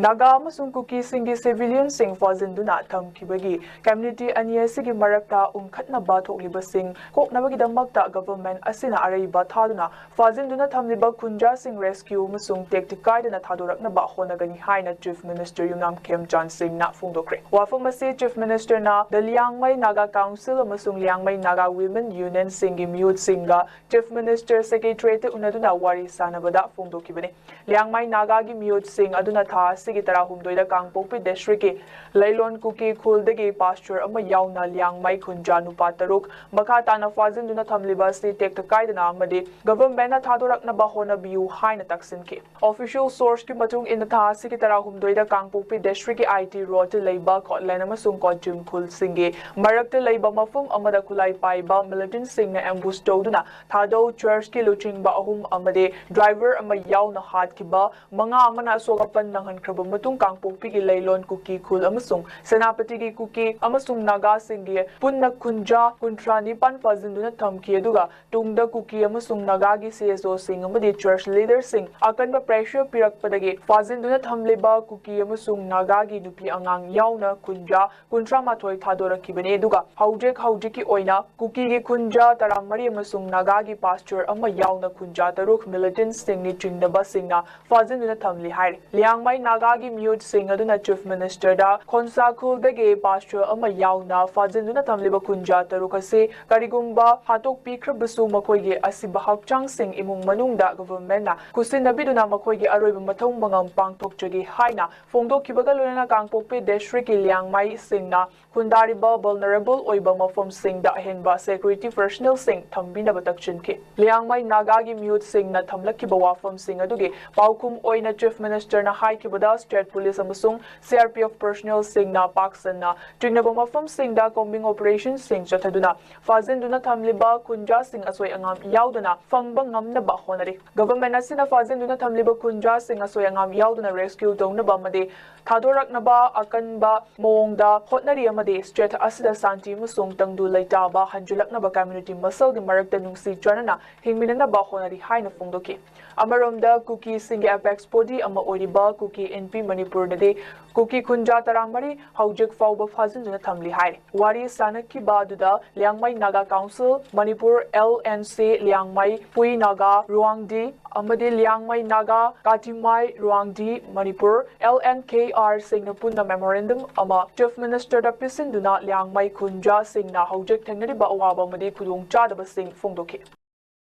Naga amasung Kuki singi civilian sing fazinduna thamkibagi community aniasigi marakta umkhatnaba thokliba sing koknabagidammakta government asina araiba thaduna fazinduna thamliba kunja sing rescue amasung tacticaidana thadoraknaba honagani haina chief minister Yunam Khemchan Singh na Fongdokkhre wafamasi chief minister na the Liangmai Naga Council amasung Liangmai Naga Women Union singi mute singa chief minister secretary unaduna wari sanabada Fongdokkibani Liangmai Naga gi mute sing aduna tha sigi tara humdoida kangpokpi district ki lailon kuki khuldagi pasture ama yauna Liangmai khunja nupa taruk makha tana fazinduna thamliba si tacticaidana amadi government na thadoraknaba honabiu haina taksin ki official source ki matung in tha sigi tara humdoida kangpokpi district ki IT road leiba khotlen amasung konjum khul singi marakta leiba mafum amada kulai paiba militant sing na ambush toduna thado church ki luchingba ahum amade driver ama yauna hat ki ba manga amana sogapan nanghan matung kangpokpi ki lailon kuki khul amasung senapati ki kuki amasung naga singi punna kunja kuntrani pan fazinduna thamki aduga tungda kuki amasung naga gi CSO sing amadi church leader sing akanba pressure pirakpadagi fazinduna thamleba kuki amasung naga gi nupi angang yauna kunja kuntra mathoi thadorakibane aduga haujek ki oina kuki gi kunja taramari amasung naga gi pasture ama yauna kunja taruk militant sing ni chingdaba singna fazinduna thamli hai Liangmai Naga gi mute sing aduna chief minister da khonsa khulbege pasture ama yauna fazinduna thamliba kunja tarukase karigumba hatok pikhrabasu makhoige asiba hakchang sing imung manungda government na kusinabiduna makhoige aroiba mathong mangam pangthokjagi haina Fongdokkibaga loina kangpokpe district ki Liangmai sing na khundariba vulnerable oiba mafom sing da henba security personnel sing thambina batakchin ki Liangmai Naga gi mute sing na thamlakkiba wafam sing adugi paukum oina chief minister na haikibada state police amasung CRPF personnel sing na paksan na tingnaba mafam sing da combing operation sing chathaduna fazinduna thamliba kunja sing asoi angam yauduna fangba ngamnaba honari government asina fazinduna thamliba kunja sing asoi angam yauduna rescue dongnaba made thadoraknaba akanba mongda hotnari amade state asida santi musung tangdu laitaba hanjulaknaba community muscle gi marakta nungsi chanana hingminanaba honari haina Fongdokki amaromda kuki sing apex body ama oriba kuki NP Manipur nade kuki kunja taramari haujek fauba fazinduna thamli hai wari sanakki baduda Liangmai Naga Council Manipur LNC Liangmai Pui Naga Ruangdi amade Liangmai Naga Katimai Ruangdi Manipur LNKR singna punna memorandum ama chief minister da pisinduna Liangmai kunja singna haujek thengnari ba awaba made khudong chadaba sing Fongdokki